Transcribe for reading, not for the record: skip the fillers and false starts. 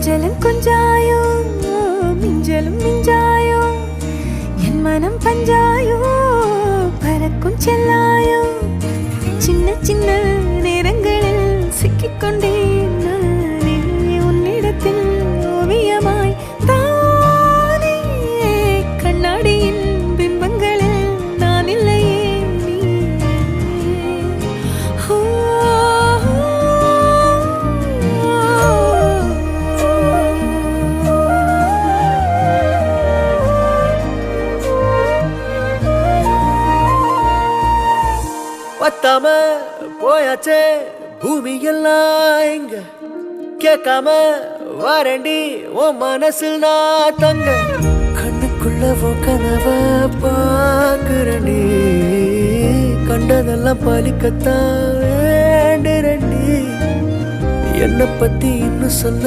கொஞ்சலும் கொஞ்சாயோ மிஞ்சலும் மிஞ்சாயோ என் மனம் பஞ்சாயோ பறக்கும் செல்லாயோ சின்ன சின்ன நேரங்களில் சிக்கிக்கொண்டேன் நானே உன்னிடத்தில் ஓவியமாய் தானே கண்ணாடியின் பிம்பங்களில் நான் இல்லையே நீ பத்தாம போயாச்சே பூமி எல்லாம் இங்க கேட்காம வாரண்டி உன் மனசில் நான் தங்க கண்ணுக்குள்ள உன் கனவ பாக்குறண்டி கண்டதெல்லாம் பலிக்கத்தான் வேண்டுறண்டி என்னை பத்தி இன்னும் சொல்ல